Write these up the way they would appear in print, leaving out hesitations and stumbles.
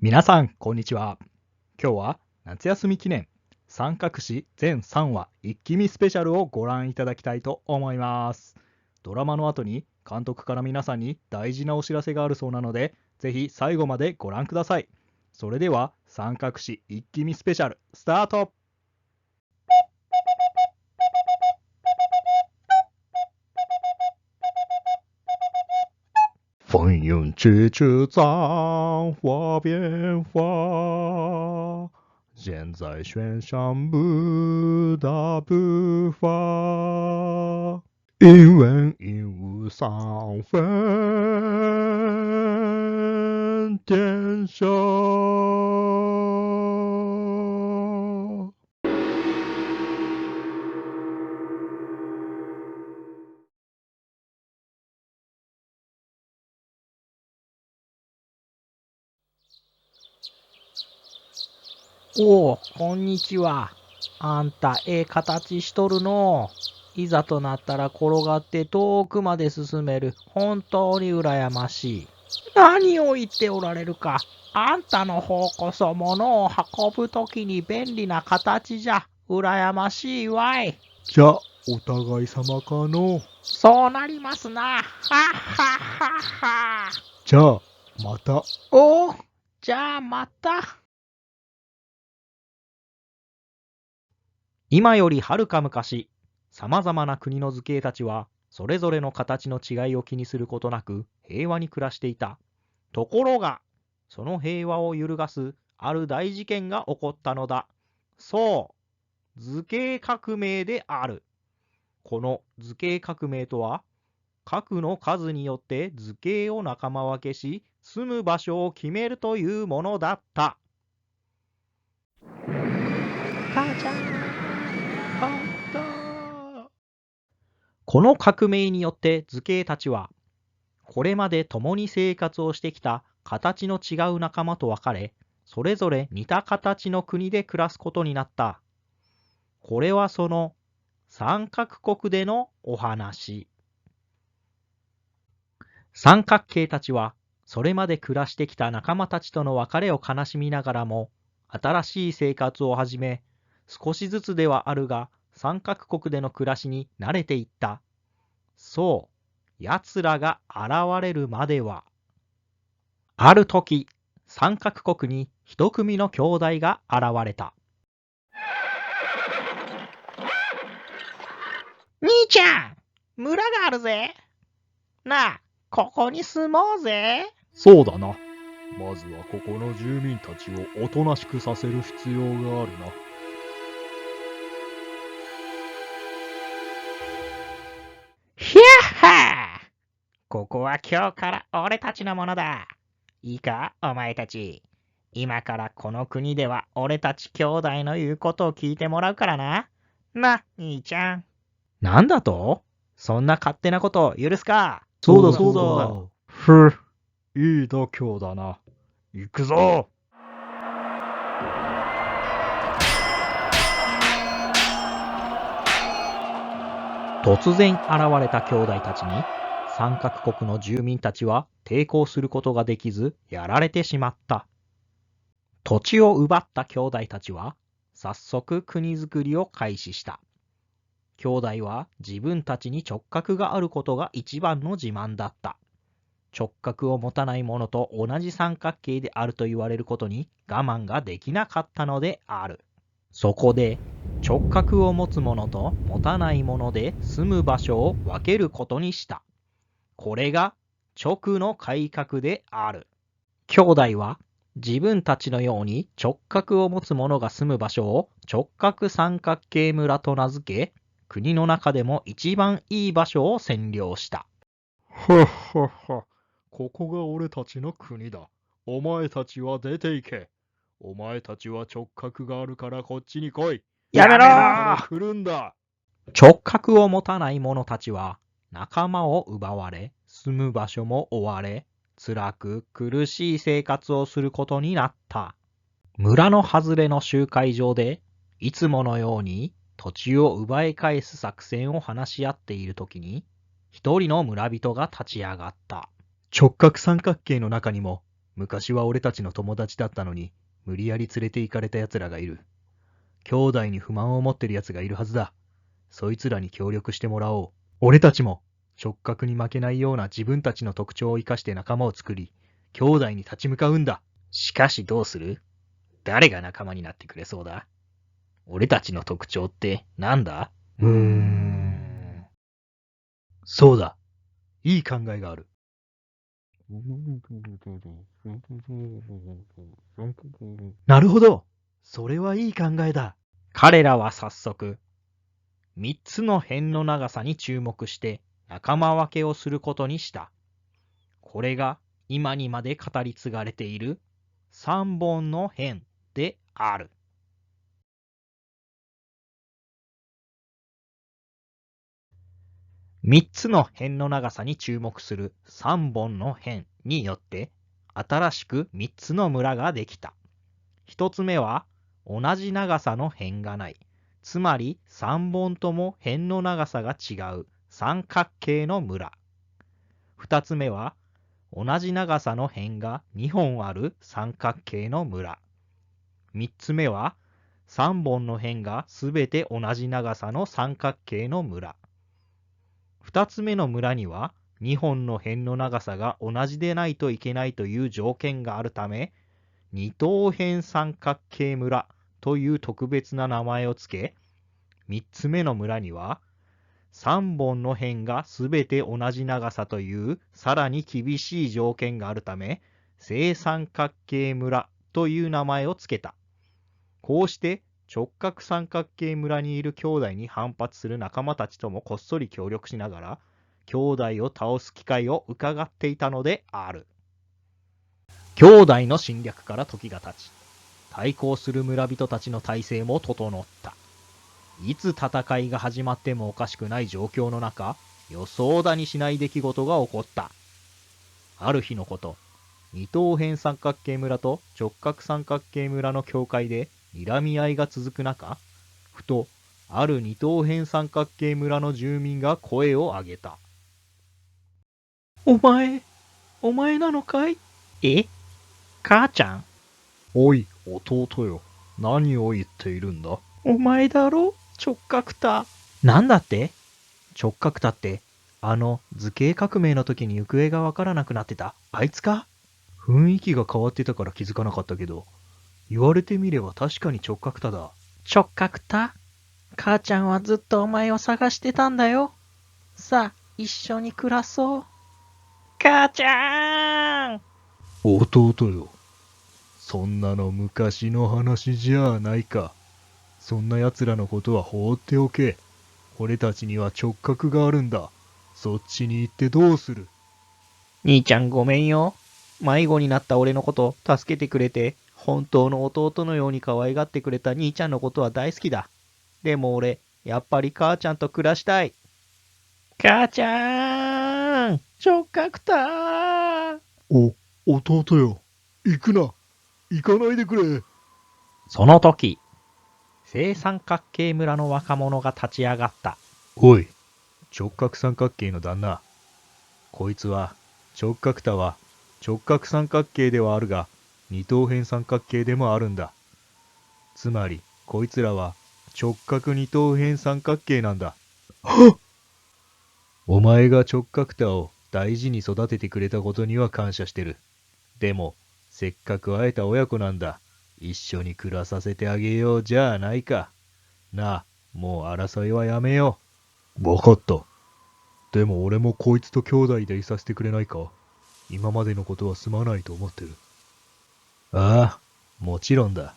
皆さん、こんにちは。今日は夏休み記念三国志全3話一気見スペシャルをご覧いただきたいと思います。ドラマの後に監督から皆さんに大事なお知らせがあるそうなので、ぜひ最後までご覧ください。それでは三国志一気見スペシャルスタート。风云气质脏话变化，现在悬上不大不发，因为一无三分天生。おお、こんにちは。あんた、形しとるのう。いざとなったら転がって遠くまで進める。本当に羨ましい。何を言っておられるか。あんたの方こそ物を運ぶときに便利な形じゃ。羨ましいわい。じゃあ、お互い様かの。そうなりますな。はっはっはっは。じゃあ、また。おお、じゃあまた。今よりはるか昔、さまざまな国の図形たちは、それぞれの形の違いを気にすることなく平和に暮らしていた。ところが、その平和を揺るがすある大事件が起こったのだ。そう、図形革命である。この図形革命とは、核の数によって図形を仲間分けし、住む場所を決めるというものだった。母ちゃん。この革命によって図形たちは、これまで共に生活をしてきた形の違う仲間と別れ、それぞれ似た形の国で暮らすことになった。これはその三角国でのお話。三角形たちは、それまで暮らしてきた仲間たちとの別れを悲しみながらも、新しい生活を始め、少しずつではあるが、三角国での暮らしに慣れていった。そう、奴らが現れるまでは。ある時、三角国に一組の兄弟が現れた。兄ちゃん、村があるぜ。なあ、ここに住もうぜ。そうだな。まずはここの住民たちをおとなしくさせる必要があるな。ひゃっはー。ここは今日から俺たちのものだ。いいか、お前たち。今からこの国では俺たち兄弟の言うことを聞いてもらうからな。な、兄ちゃん。なんだと？そんな勝手なことを許すか？そうだそうだ。ふいい度胸だな。行くぞ。突然現れた兄弟たちに、三角国の住民たちは抵抗することができず、やられてしまった。土地を奪った兄弟たちは、早速国づくりを開始した。兄弟は自分たちに直角があることが一番の自慢だった。直角を持たないものと同じ三角形であると言われることに我慢ができなかったのである。そこで直角を持つものと持たないもので住む場所を分けることにした。これが直の改革である。兄弟は自分たちのように直角を持つ者が住む場所を直角三角形村と名付け、国の中でも一番いい場所を占領した。はっはっは。ここが俺たちの国だ。お前たちは出て行け。お前たちは直角があるからこっちに来い。やめろー！来るんだ。直角を持たない者たちは仲間を奪われ、住む場所も追われ、辛く苦しい生活をすることになった。村の外れの集会場で、いつものように土地を奪い返す作戦を話し合っているときに、一人の村人が立ち上がった。直角三角形の中にも昔は俺たちの友達だったのに、無理やり連れて行かれた奴らがいる。兄弟に不満を持ってる奴がいるはずだ。そいつらに協力してもらおう。俺たちも直角に負けないような自分たちの特徴を生かして仲間を作り、兄弟に立ち向かうんだ。しかしどうする？誰が仲間になってくれそうだ？俺たちの特徴ってなんだ？そうだ。いい考えがある。なるほど。それはいい考えだ。彼らは早速、3つの辺の長さに注目して仲間分けをすることにした。これが今にまで語り継がれている3本の辺である。3つの辺の長さに注目する3本の辺によって新しく3つの村ができた。1つ目は同じ長さの辺がない。つまり3本とも辺の長さが違う三角形の村。2つ目は同じ長さの辺が2本ある三角形の村。3つ目は3本の辺がすべて同じ長さの三角形の村。2つ目の村には2本の辺の長さが同じでないといけないという条件があるため、二等辺三角形村という特別な名前をつけ、3つ目の村には3本の辺がすべて同じ長さというさらに厳しい条件があるため、正三角形村という名前をつけた。こうして直角三角形村にいる兄弟に反発する仲間たちともこっそり協力しながら、兄弟を倒す機会を伺っていたのである。兄弟の侵略から時が経ち、対抗する村人たちの体制も整った。いつ戦いが始まってもおかしくない状況の中、予想だにしない出来事が起こった。ある日のこと、二等辺三角形村と直角三角形村の境界で睨み合いが続く中、ふとある二等辺三角形村の住民が声を上げた。お前なのかい？え？母ちゃん？おい、弟よ。何を言っているんだ？お前だろ？直角太。なんだって？直角太って、図形革命の時に行方がわからなくなってた、あいつか？雰囲気が変わってたから気づかなかったけど、言われてみれば確かに直角太だ。直角太？母ちゃんはずっとお前を探してたんだよ。さあ、一緒に暮らそう。母ちゃん！弟よ。そんなの昔の話じゃないか。そんな奴らのことは放っておけ。俺たちには直角があるんだ。そっちに行ってどうする？兄ちゃんごめんよ。迷子になった俺のこと助けてくれて、本当の弟のように可愛がってくれた兄ちゃんのことは大好きだ。でも俺、やっぱり母ちゃんと暮らしたい。母ちゃん！直角太！弟よ。行くな。行かないでくれ。その時、正三角形村の若者が立ち上がった。おい、直角三角形の旦那。こいつは、直角太は直角三角形ではあるが、二等辺三角形でもあるんだ。つまり、こいつらは直角二等辺三角形なんだ。はっ！お前が直角太を大事に育ててくれたことには感謝してる。でも、せっかく会えた親子なんだ。一緒に暮らさせてあげようじゃないか。なあ、もう争いはやめよう。わかった。でも俺もこいつと兄弟でいさせてくれないか？今までのことはすまないと思ってる。ああ、もちろんだ。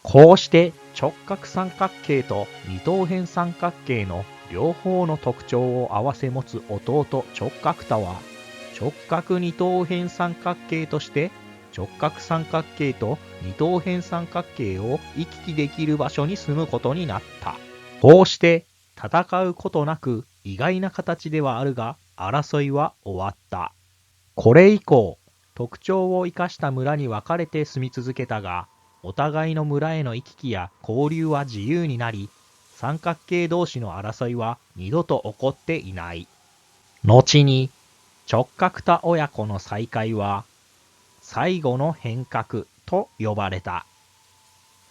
こうして直角三角形と二等辺三角形の両方の特徴を併せ持つ弟直角太は、直角二等辺三角形として直角三角形と二等辺三角形を行き来できる場所に住むことになった。こうして戦うことなく意外な形ではあるが争いは終わった。これ以降、特徴を生かした村に分かれて住み続けたが、お互いの村への行き来や交流は自由になり、三角形同士の争いは二度と起こっていない。後に直角太親子の再会は最後の変革と呼ばれた。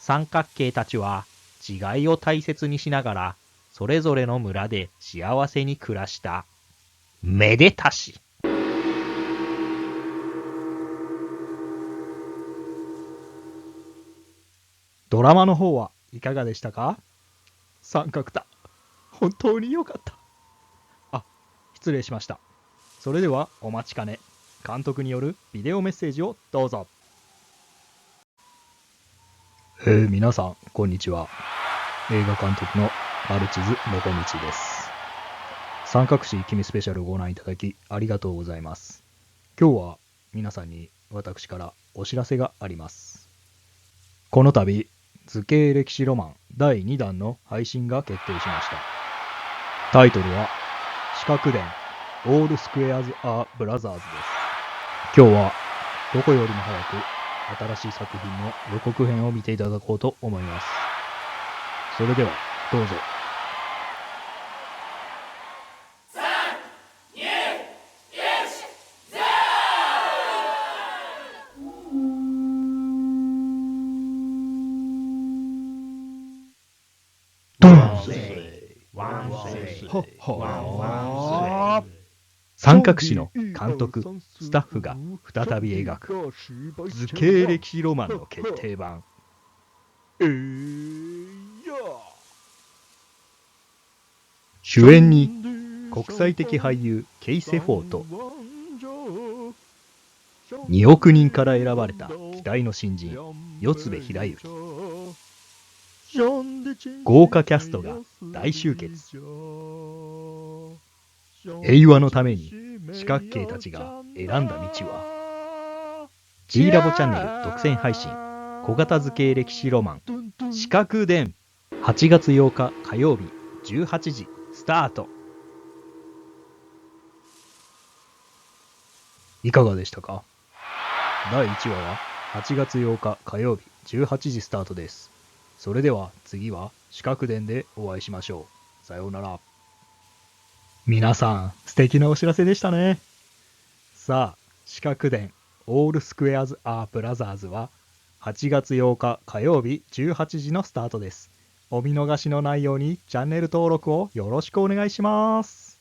三角形たちは違いを大切にしながらそれぞれの村で幸せに暮らした。めでたし。ドラマの方はいかがでしたか？三角だ。本当に良かった。あ、失礼しました。それではお待ちかね。監督によるビデオメッセージをどうぞ。皆さん、こんにちは。映画監督のマルチズ・モコミチです。三角詞君スペシャルをご覧いただきありがとうございます。今日は皆さんに私からお知らせがあります。この度、図形歴史ロマン第2弾の配信が決定しました。タイトルは四角伝オールスクエアズ・ア・ブラザーズです。今日はどこよりも早く新しい作品の予告編を見ていただこうと思います。それではどうぞ。三角詞の監督、スタッフが再び描く図形歴史ロマンの決定版。主演に国際的俳優ケイ・セフォーと2億人から選ばれた期待の新人四部平之。豪華キャストが大集結。平和のために四角形たちが選んだ道は G ラボチャンネル独占配信小型図形歴史ロマン四角伝8月8日火曜日18時スタート。いかがでしたか？第1話は8月8日火曜日18時スタートです。それでは次は四角伝でお会いしましょう。さようなら。皆さん、素敵なお知らせでしたね。さあ、四角伝オールスクエアズ・アー・ブラザーズは8月8日火曜日18時のスタートです。お見逃しのないようにチャンネル登録をよろしくお願いします。